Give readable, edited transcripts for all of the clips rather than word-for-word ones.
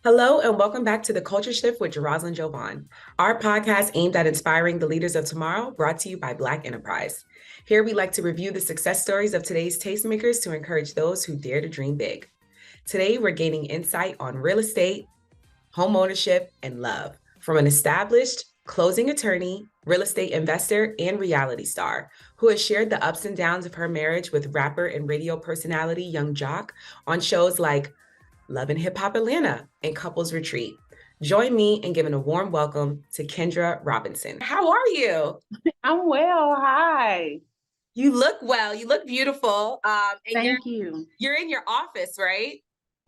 Hello, and welcome back to The Culture Shift with Rosalind Jovan, our podcast aimed at inspiring the leaders of tomorrow, brought to you by Black Enterprise. Here we like to review the success stories of today's tastemakers to encourage those who dare to dream big. Today, we're gaining insight on real estate, home ownership, and love from an established closing attorney, real estate investor, and reality star who has shared the ups and downs of her marriage with rapper and radio personality Yung Joc on shows like Love and Hip Hop Atlanta and Couples Retreat. Join me in giving a warm welcome to Kendra Robinson. How are you? I'm well. Hi. You look well. You look beautiful. Thank you. You're in your office, right?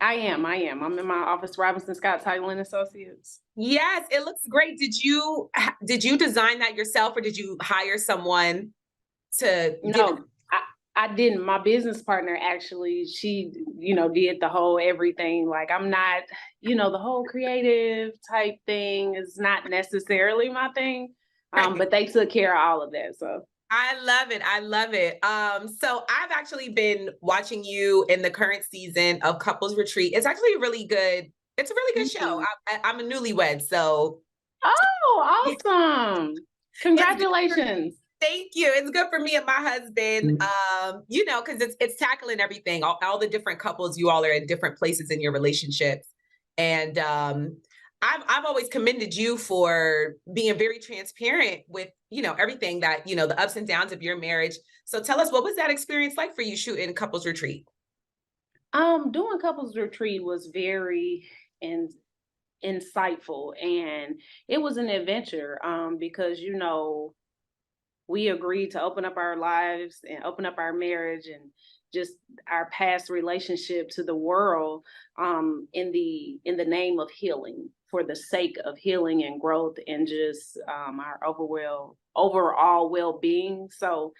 I am. I'm in my office, Robinson Scott Title and Associates. Yes, it looks great. Did you design that yourself, or did you hire someone to No, I didn't. My business partner actually, she, did the whole everything. Like I'm not, the whole creative type thing is not necessarily my thing. But they took care of all of that. So I love it. I love it. So I've actually been watching you in the current season of Couples Retreat. It's actually it's a really good show. I'm a newlywed, so. Oh, awesome. Congratulations. Thank you. It's good for me and my husband, because it's tackling everything, all the different couples. You all are in different places in your relationships. And I've always commended you for being very transparent with, everything that, the ups and downs of your marriage. So tell us, what was that experience like for you shooting Couples Retreat? Doing Couples Retreat was very insightful, and it was an adventure because we agreed to open up our lives and open up our marriage and just our past relationship to the world in the name of healing, for the sake of healing and growth and just our overall well-being. So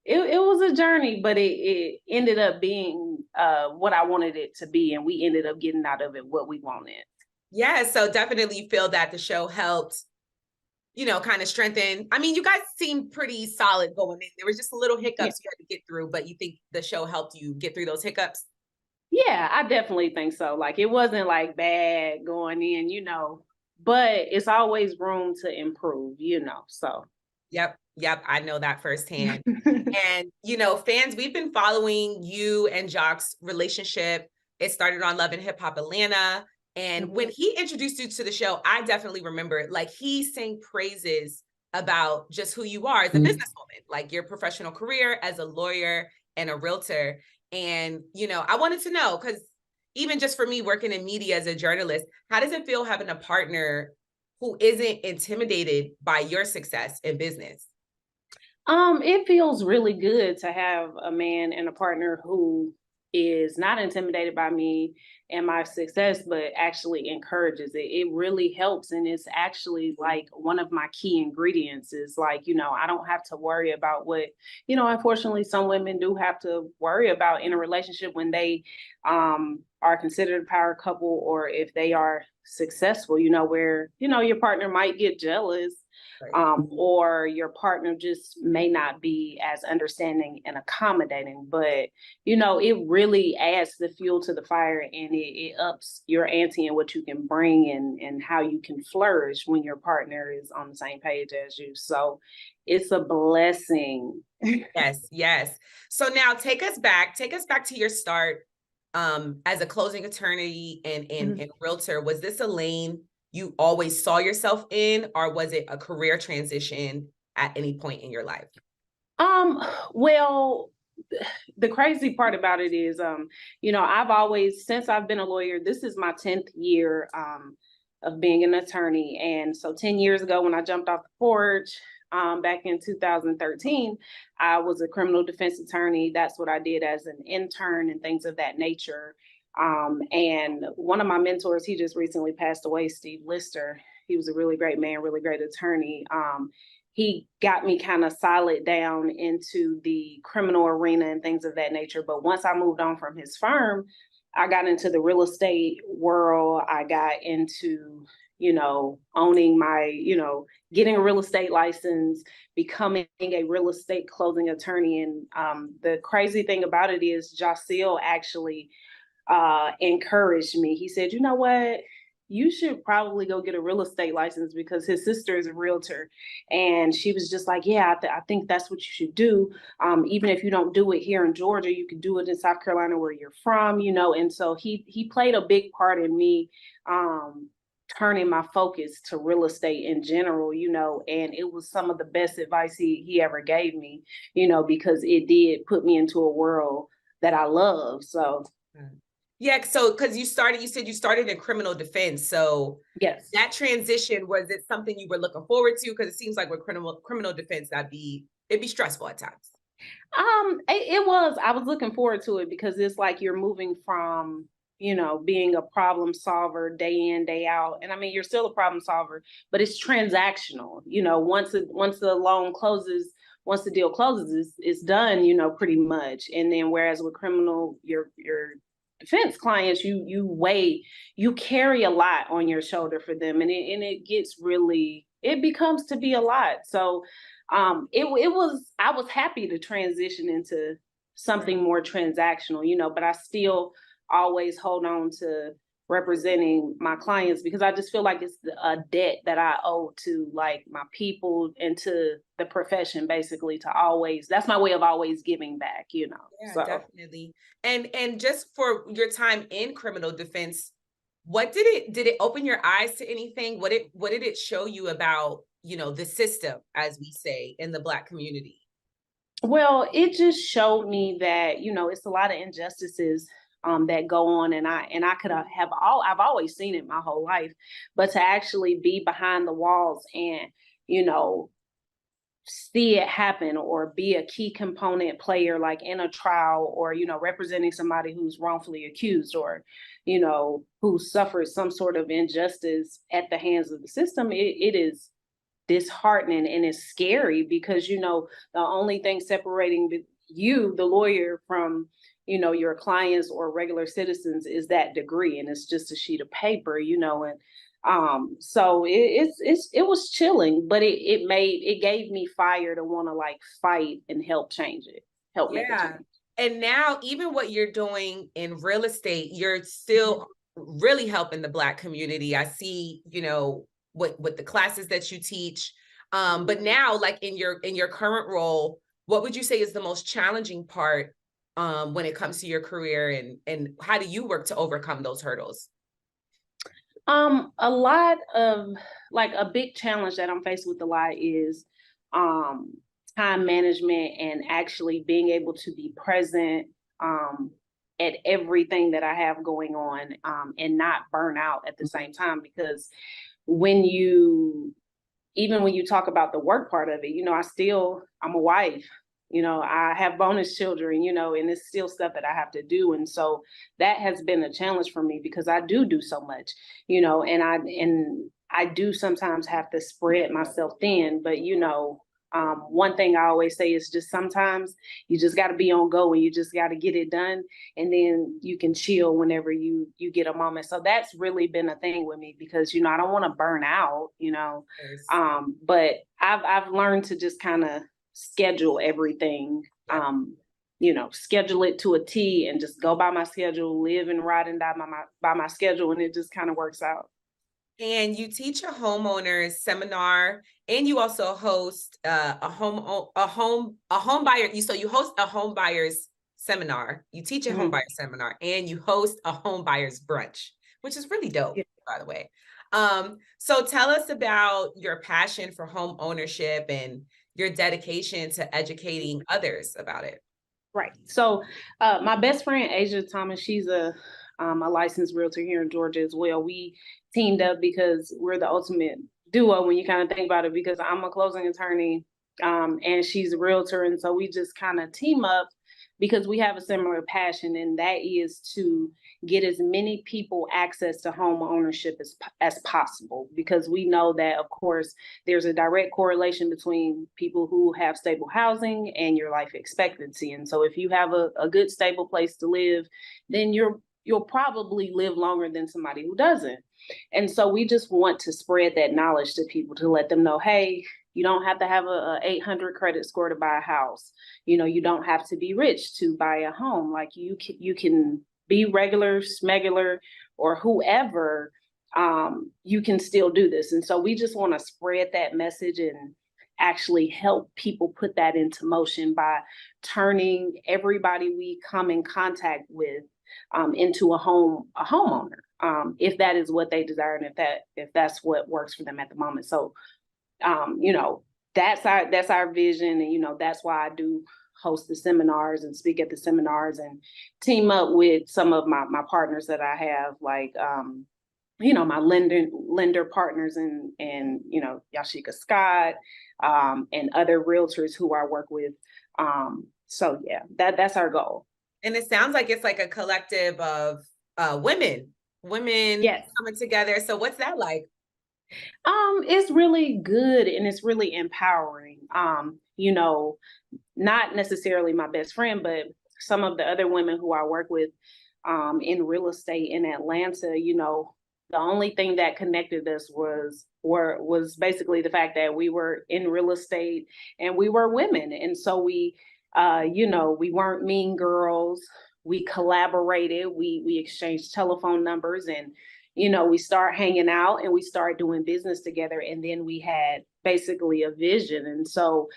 it was a journey, but it ended up being what I wanted it to be, and we ended up getting out of it what we wanted. Yeah, so definitely feel that the show helped, kind of strengthen. I mean, you guys seemed pretty solid going in. There was just a little hiccups you had to get through, but you think the show helped you get through those hiccups? Yeah, I definitely think so. Like it wasn't like bad going in, but it's always room to improve, so. Yep. I know that firsthand. And, fans, we've been following you and Joc's relationship. It started on Love and Hip Hop Atlanta. And when he introduced you to the show, I definitely remember it. Like he sang praises about just who you are as a businesswoman, like your professional career as a lawyer and a realtor. And, I wanted to know, because even just for me working in media as a journalist, how does it feel having a partner who isn't intimidated by your success in business? It feels really good to have a man and a partner who is not intimidated by me and my success, but actually encourages it. It really helps. And it's actually like one of my key ingredients is like, I don't have to worry about what, unfortunately some women do have to worry about in a relationship when they are considered a power couple, or if they are successful, where, your partner might get jealous. Right. Or your partner just may not be as understanding and accommodating, but it really adds the fuel to the fire, and it ups your ante and what you can bring and how you can flourish when your partner is on the same page as you. So it's a blessing. Yes. So now take us back to your start as a closing attorney and realtor. Was this a lane you always saw yourself in, or was it a career transition at any point in your life? Well, the crazy part about it is, I've always, since I've been a lawyer, this is my 10th year of being an attorney. And so 10 years ago, when I jumped off the porch back in 2013, I was a criminal defense attorney. That's what I did as an intern and things of that nature. And one of my mentors, he just recently passed away, Steve Lister. He was a really great man, really great attorney. He got me kind of solid down into the criminal arena and things of that nature. But once I moved on from his firm, I got into the real estate world. I got into, owning my, getting a real estate license, becoming a real estate closing attorney. And the crazy thing about it is Jocel actually encouraged me. He said, you know what? you should probably go get a real estate license because his sister is a realtor. And she was just like, yeah, I think that's what you should do. Even if you don't do it here in Georgia, you can do it in South Carolina where you're from, you know. And so he played a big part in me turning my focus to real estate in general, you know, and it was some of the best advice he ever gave me, you know, because it did put me into a world that I love. So yeah, so because you said you started in criminal defense. So yes, that transition, was it something you were looking forward to? Because it seems like with criminal defense, it'd be stressful at times. I was looking forward to it because it's like you're moving from, you know, being a problem solver day in, day out. And I mean, you're still a problem solver, but it's transactional. You know, once the loan closes, once the deal closes, it's done, you know, pretty much. And then whereas with criminal, your defense clients, you carry a lot on your shoulder for them, and it gets really, it becomes to be a lot. So I was happy to transition into something more transactional, you know, but I still always hold on to representing my clients because I just feel like it's a debt that I owe to like my people and to the profession, basically, to always, that's my way of always giving back, you know. Yeah, So definitely. And just for your time in criminal defense, what did it open your eyes to anything? What did it show you about, the system, as we say, in the Black community? well, it just showed me that, you know, it's a lot of injustices that go on, and I could I've always seen it my whole life, but to actually be behind the walls and, you know, see it happen or be a key component player like in a trial, or, you know, representing somebody who's wrongfully accused, or, you know, who suffers some sort of injustice at the hands of the system, it is disheartening and it's scary because, you know, the only thing separating you, the lawyer, from, you know, your clients or regular citizens is that degree, and it's just a sheet of paper, you know. And so it was chilling, but it gave me fire to want to like fight and help change it, help make a Yeah. change. And now, even what you're doing in real estate, you're still really helping the Black community. I see, what the classes that you teach. But now, like in your current role, what would you say is the most challenging part when it comes to your career, and how do you work to overcome those hurdles? A lot of, like, a big challenge that I'm faced with a lot is um time management and actually being able to be present um at everything that I have going on, and not burn out at the same time. Because when you even when you talk about the work part of it, you know, I'm a wife, you know, I have bonus children, you know, and it's still stuff that I have to do. And so that has been a challenge for me because I do so much, you know, and I do sometimes have to spread myself thin. But, you know, one thing I always say is just sometimes you just got to be on go and you just got to get it done, and then you can chill whenever you get a moment. So that's really been a thing with me because, you know, I don't want to burn out, you know. Yes. But I've learned to just kind of schedule everything, Yep. you know, schedule it to a T and just go by my schedule, live and ride and die by my schedule, and it just kind of works out. And you teach a homeowners seminar, and you also host a home buyer. You host a home buyers seminar. You teach a home Mhm. buyer seminar, and you host a home buyers brunch, which is really dope, Yeah. by the way. So tell us about your passion for home ownership and your dedication to educating others about it. Right. So my best friend Asia Thomas, she's a licensed realtor here in Georgia as well. We teamed up because we're the ultimate duo when you kind of think about it, because I'm a closing attorney, and she's a realtor, and so we just kind of team up because we have a similar passion, and that is to get as many people access to home ownership as possible, because we know that, of course, there's a direct correlation between people who have stable housing and your life expectancy. And so if you have a good stable place to live, then you'll probably live longer than somebody who doesn't. And so we just want to spread that knowledge to people, to let them know, hey, you don't have to have a 800 credit score to buy a house. You know, you don't have to be rich to buy a home. Like you can be regular, smegular, or whoever, you can still do this. And so we just want to spread that message and actually help people put that into motion by turning everybody we come in contact with into a homeowner, if that is what they desire, and if that's what works for them at the moment. So you know, that's our vision, and that's why I do host the seminars and speak at the seminars and team up with some of my partners that I have, like my lender partners, and Yashika Scott, and other realtors who I work with. So yeah, that's our goal. And it sounds like it's like a collective of women Yes. coming together. So what's that like? It's really good, and it's really empowering. Not necessarily my best friend, but some of the other women who I work with in real estate in Atlanta, the only thing that connected us was basically the fact that we were in real estate and we were women. And so we weren't mean girls. We collaborated, we exchanged telephone numbers, and we start hanging out and we start doing business together. And then we had basically a vision. And so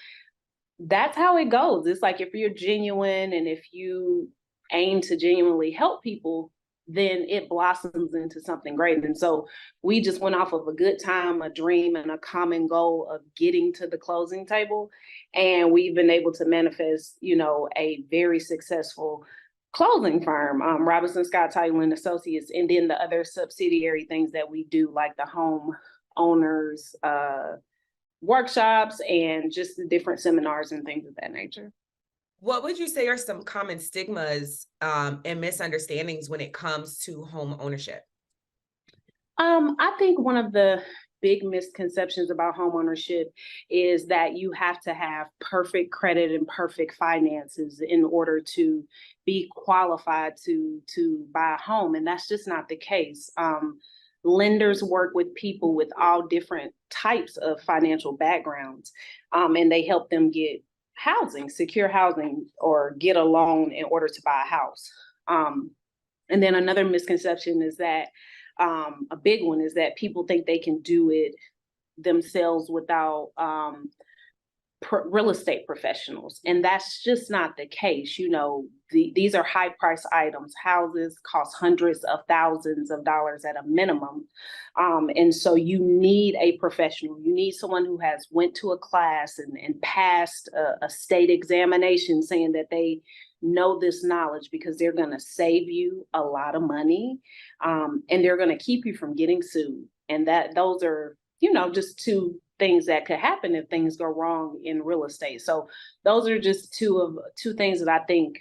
that's how it goes. It's like, if you're genuine and if you aim to genuinely help people, then it blossoms into something great. And so we just went off of a good time, a dream, and a common goal of getting to the closing table. And we've been able to manifest, a very successful closing firm, Robinson Scott Title and Associates, and then the other subsidiary things that we do, like the home owners workshops and just the different seminars and things of that nature. What would you say are some common stigmas and misunderstandings when it comes to home ownership? I think one of the big misconceptions about home ownership is that you have to have perfect credit and perfect finances in order to be qualified to buy a home. And that's just not the case. Lenders work with people with all different types of financial backgrounds, and they help them get housing, secure housing, or get a loan in order to buy a house. And then another misconception is that a big one is that people think they can do it themselves without real estate professionals. And that's just not the case. These are high price items. Houses cost hundreds of thousands of dollars at a minimum. And so you need a professional. You need someone who has went to a class and passed a state examination, saying that they know this knowledge, because they're going to save you a lot of money, and they're going to keep you from getting sued. And those are, just two things that could happen if things go wrong in real estate. So those are just two things that I think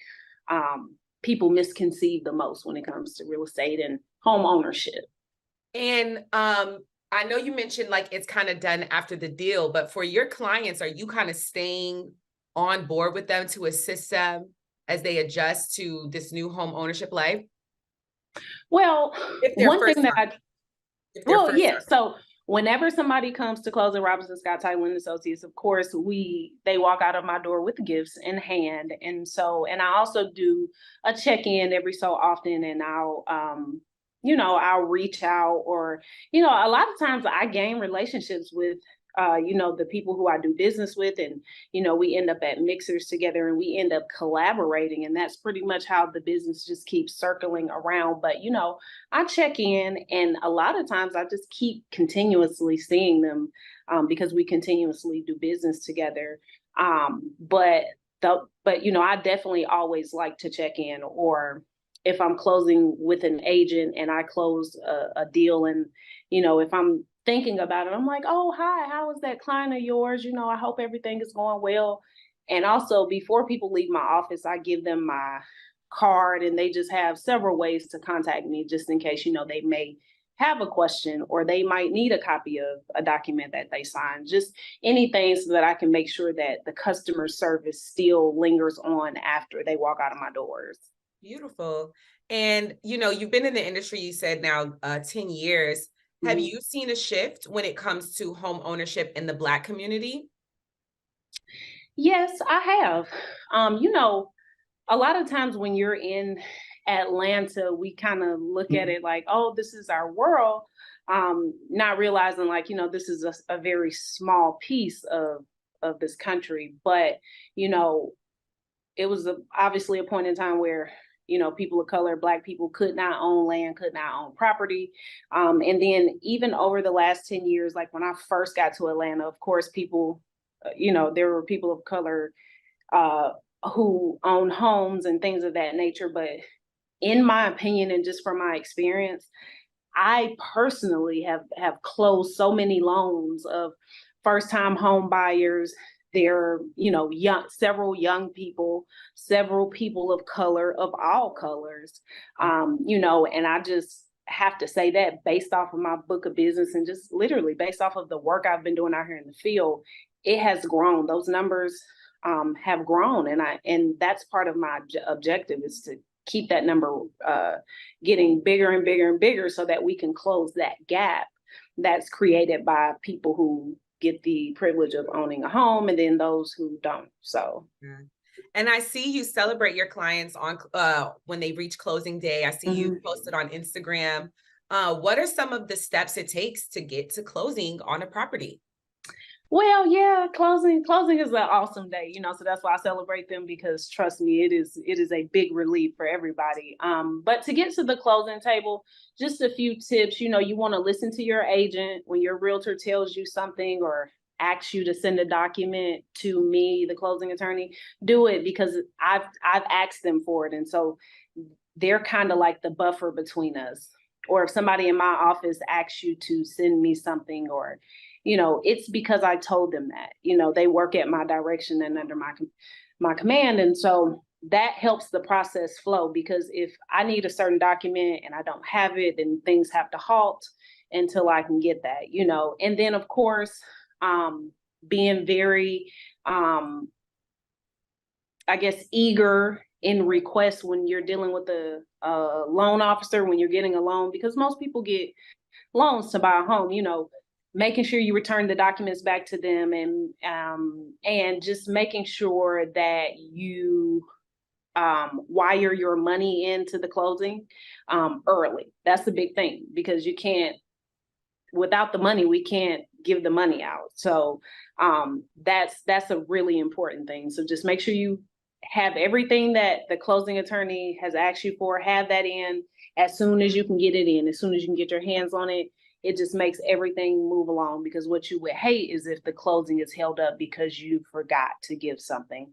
people misconceive the most when it comes to real estate and home ownership. And I know you mentioned like it's kind of done after the deal, but for your clients, are you kind of staying on board with them to assist them as they adjust to this new home ownership life? Well, one thing that so whenever somebody comes to close at Robinson Scott Title and Associates, of course, they walk out of my door with gifts in hand. And I also do a check-in every so often, and I'll reach out, or, a lot of times I gain relationships with the people who I do business with, and, we end up at mixers together and we end up collaborating. And that's pretty much how the business just keeps circling around. But, I check in, and a lot of times I just keep continuously seeing them because we continuously do business together. But I definitely always like to check in, or if I'm closing with an agent and I close a deal, and, if I'm thinking about it, I'm like, oh, hi, how is that client of yours? I hope everything is going well. And also, before people leave my office, I give them my card, and they just have several ways to contact me, just in case, they may have a question, or they might need a copy of a document that they signed, just anything, so that I can make sure that the customer service still lingers on after they walk out of my doors. Beautiful. And, you've been in the industry, you said now 10 years. Have you seen a shift when it comes to home ownership in the Black community? Yes, I have. A lot of times when you're in Atlanta, we kind of look at it like, oh, this is our world, not realizing like, this is a very small piece of this country. But, it was obviously a point in time where, people of color, Black people could not own land, could not own property. And then even over the last 10 years, like when I first got to Atlanta, of course, people, there were people of color who own homes and things of that nature. But in my opinion, and just from my experience, I personally have closed so many loans of first-time home buyers. They're, several young people, several people of color, of all colors, and I just have to say that based off of my book of business and just literally based off of the work I've been doing out here in the field, it has grown. Those numbers have grown, and that's part of my objective, is to keep that number getting bigger and bigger and bigger, so that we can close that gap that's created by people who get the privilege of owning a home and then those who don't. So. And I see you celebrate your clients on when they reach closing day. I see you posted on Instagram. What are some of the steps it takes to get to closing on a property? Well, yeah, closing is an awesome day, so that's why I celebrate them, because trust me, it is a big relief for everybody. But to get to the closing table, just a few tips. You want to listen to your agent when your realtor tells you something or asks you to send a document to me, the closing attorney. Do it, because I've asked them for it, and so they're kind of like the buffer between us. Or if somebody in my office asks you to send me something, or it's because I told them that, they work at my direction and under my command. And so that helps the process flow, because if I need a certain document and I don't have it, then things have to halt until I can get that, and then of course, being very, I guess, eager in requests when you're dealing with a loan officer, when you're getting a loan, because most people get loans to buy a home, making sure you return the documents back to them, and just making sure that you wire your money into the closing early. That's the big thing, because you can't, without the money, we can't give the money out. So that's a really important thing. So just make sure you have everything that the closing attorney has asked you for, have that in as soon as you can get it in, as soon as you can get your hands on it. It just makes everything move along, because what you would hate is if the closing is held up because you forgot to give something,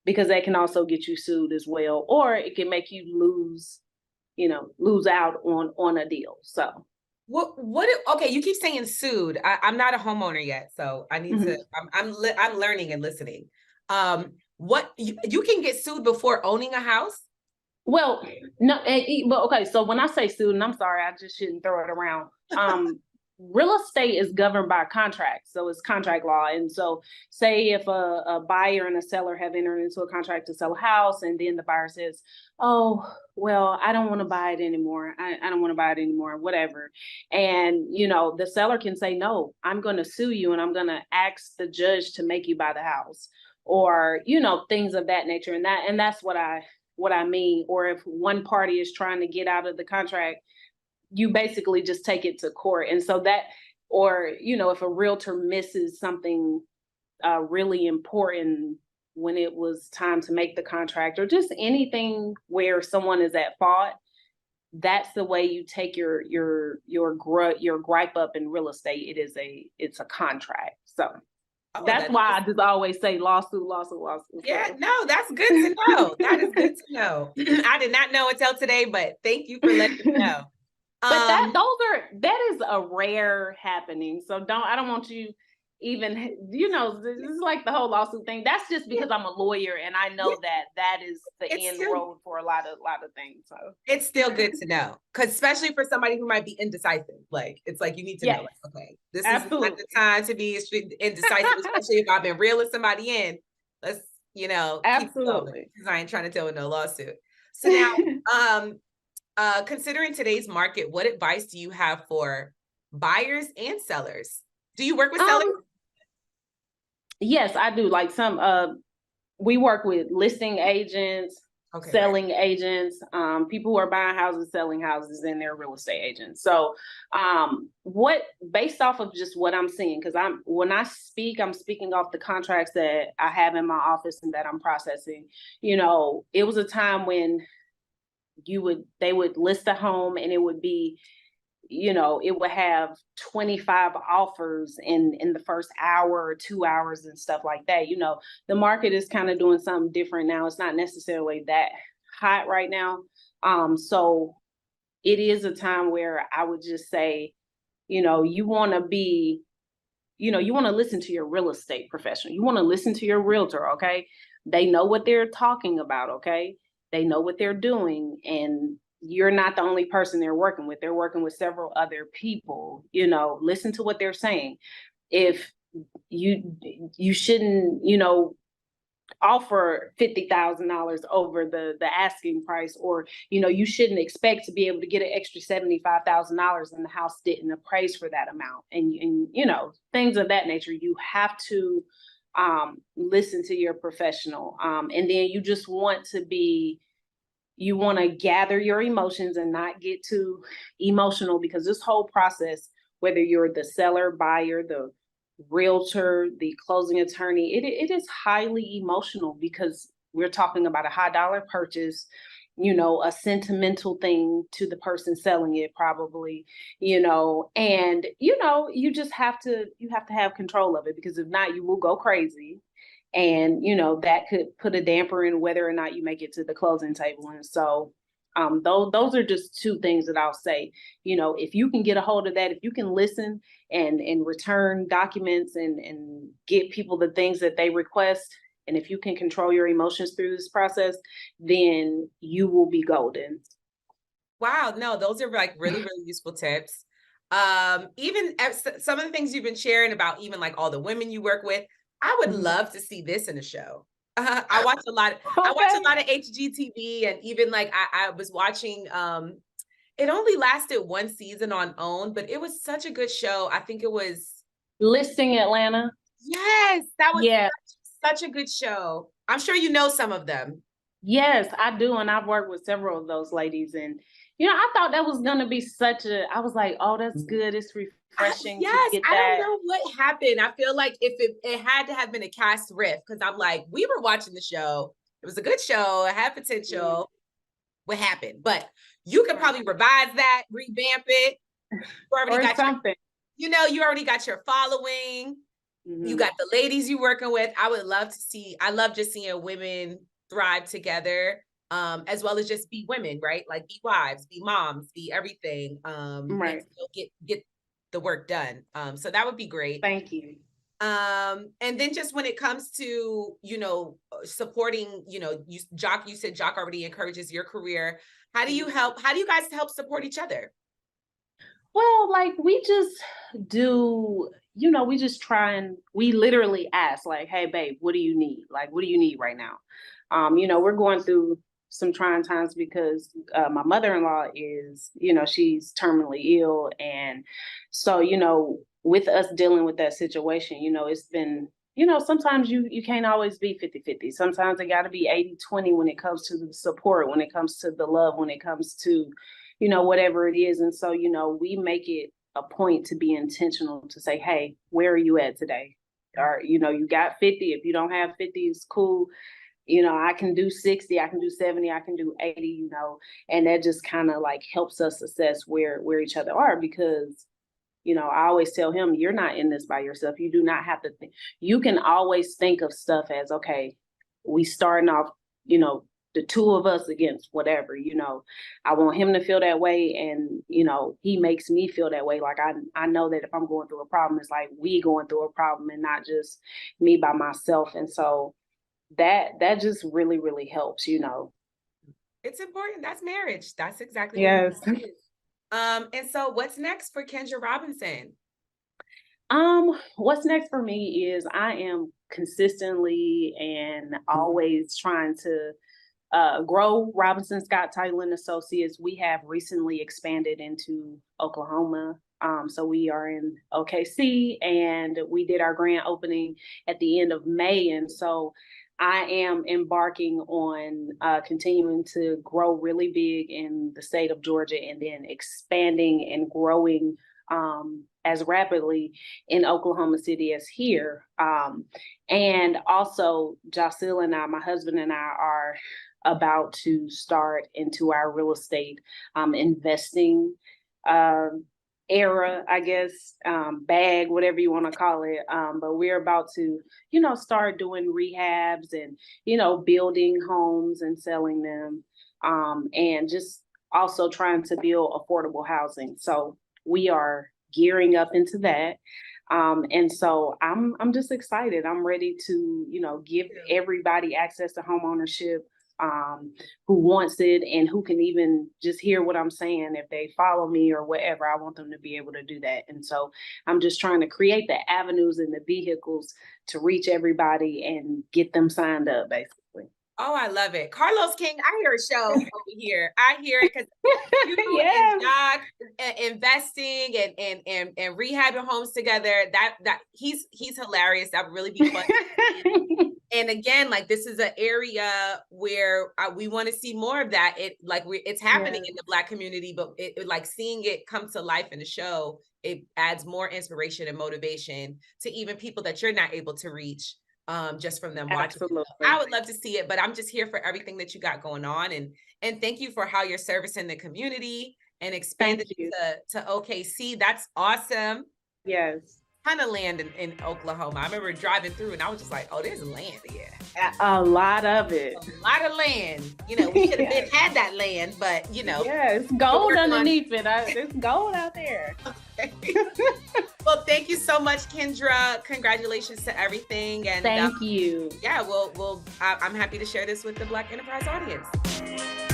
because that can also get you sued as well, or it can make you lose out on a deal. So. Okay, you keep saying sued. I'm not a homeowner yet, so I need to, I'm learning and listening. What you can get sued before owning a house? Well, no, but okay. So when I say sued, and I'm sorry, I just shouldn't throw it around. Real estate is governed by contract, so it's contract law. And so, say if a buyer and a seller have entered into a contract to sell a house, and then the buyer says, "Oh, well, I don't want to buy it anymore. I don't want to buy it anymore, whatever." And the seller can say, "No, I'm going to sue you, and I'm going to ask the judge to make you buy the house," or things of that nature. And that's what I mean. Or if one party is trying to get out of the contract, you basically just take it to court. And so that, or, if a realtor misses something really important when it was time to make the contract, or just anything where someone is at fault, that's the way you take your gripe up in real estate. It's a contract. So. That's why I just always say lawsuit. Yeah, no, that's good to know. That is good to know. I did not know until today, but thank you for letting me know. But that is a rare happening. So I don't want you even, this is like the whole lawsuit thing. That's just because I'm a lawyer, and I know that is the end road for a lot of things. So it's still good to know, because especially for somebody who might be indecisive, like it's like you need to know, like, okay, this is not the time to be indecisive, especially if I've been reeling somebody in. Let's absolutely, because I ain't trying to deal with no lawsuit. So now, considering today's market, what advice do you have for buyers and sellers? Do you work with sellers? Yes, I do. Like we work with listing agents, Okay, right. selling agents, people who are buying houses, selling houses, and they're real estate agents. So what, based off of just what I'm seeing, because when I speak, I'm speaking off the contracts that I have in my office and that I'm processing. You know, it was a time when they would list a home and it would be, you know, it would have 25 offers in the first hour or 2 hours and stuff like that. You know, the market is kind of doing something different now. It's not necessarily that hot right now. So it is a time where I would just say, you know, you want to be, you know, you want to listen to your real estate professional. You want to listen to your realtor, okay? They know what they're talking about, okay? They know what they're doing, and you're not the only person they're working with. They're working with several other people. You know, listen to what they're saying. If you shouldn't, you know, offer $50,000 over the asking price, or you know, you shouldn't expect to be able to get an extra $75,000 and the house didn't appraise for that amount, and you know, things of that nature. You have to listen to your professional, and then you just want to be, you want to gather your emotions and not get too emotional, because this whole process, whether you're the seller, buyer, the realtor, the closing attorney, it is highly emotional, because we're talking about a high dollar purchase, you know, a sentimental thing to the person selling it probably, you know, and you know, you have to have control of it, because if not, you will go crazy. And you know, that could put a damper in whether or not you make it to the closing table. And so those are just two things that I'll say. You know, if you can get a hold of that, if you can listen and return documents and get people the things that they request, and if you can control your emotions through this process, then you will be golden. Wow, no, those are like really, really useful tips. Even some of the things you've been sharing about even like all the women you work with, I would love to see this in a show. I watch Okay. a lot of HGTV, and even like I was watching it only lasted one season on OWN, but it was such a good show. I think it was, Listing Atlanta. yes, that was Yeah. such a good show. I'm sure you know some of them. Yes, I do. And I've worked with several of those ladies. And, you know, I thought that was going to be I was like, oh, that's good. It's refreshing to Yes, get I don't that. know what happened. I feel like if it had to have been a cast riff, because I'm like, we were watching the show. It was a good show. It had potential. What happened? But you could probably revise that, revamp it. You already Or got something. you already got your following. You got the ladies you working with. I would love to see, I love just seeing women thrive together, as well as just be women, right? Like be wives, be moms, be everything, and Right. still get the work done. So that would be great. Thank you. And then just when it comes to, you know, supporting, you know, you said Joc already encourages your career. How do you guys help support each other? Well, like we just do, you know, we just try and we literally ask, like, hey, babe, what do you need? Like, what do you need right now? You know, we're going through some trying times because my mother-in-law is, you know, she's terminally ill. And so, you know, with us dealing with that situation, you know, it's been, you know, sometimes you can't always be 50-50. Sometimes it got to be 80-20 when it comes to the support, when it comes to the love, when it comes to, you know, whatever it is. And so, you know, we make it a point to be intentional to say, hey, where are you at today? Or, you know, you got 50. If you don't have 50, it's cool. You know, I can do 60, I can do 70, I can do 80, you know, and that just kind of like helps us assess where each other are, because, you know, I always tell him, you're not in this by yourself. You do not have to think. You can always think of stuff as, okay, we starting off, you know, the two of us against whatever, you know. I want him to feel that way, and you know, he makes me feel that way. Like I know that if I'm going through a problem, it's like we going through a problem and not just me by myself. And so that just really helps, you know. It's important. That's marriage. That's exactly what Yes. it is. And so what's next for Kendra Robinson? What's next for me is I am consistently and always trying to grow Robinson Scott Title and Associates. We have recently expanded into Oklahoma. So we are in OKC, and we did our grand opening at the end of May. And so I am embarking on continuing to grow really big in the state of Georgia and then expanding and growing as rapidly in Oklahoma City as here. And also, Jocelyn and I, my husband and I, are about to start into our real estate investing era, I guess, bag, whatever you want to call it. But we're about to, start doing rehabs and, building homes and selling them, and just also trying to build affordable housing. So we are gearing up into that. And so I'm just excited. I'm ready to, give everybody access to homeownership, who wants it and who can even just hear what I'm saying. If they follow me or whatever, I want them to be able to do that. And so I'm just trying to create the avenues and the vehicles to reach everybody and get them signed up, basically. Oh, I love it. Carlos King, I hear a show over here. I hear it because you Yes. and Joc investing and rehabbing homes together. That he's hilarious. That would really be fun. And again, like, this is an area where we want to see more of that. It's happening in the Black community, but it like seeing it come to life in the show, it adds more inspiration and motivation to even people that you're not able to reach. Just from them watching. Absolutely. I would love to see it, but I'm just here for everything that you got going on, and thank you for how you're servicing the community and expanding to OKC. That's awesome. Yes. Ton of land in Oklahoma. I remember driving through and I was just like, oh, there's land here. A lot of it. A lot of land. We should have had that land, but Yes, gold underneath it. There's gold out there. Okay. Well, thank you so much, Kendra. Congratulations to everything. And thank you. Yeah, I'm happy to share this with the Black Enterprise audience.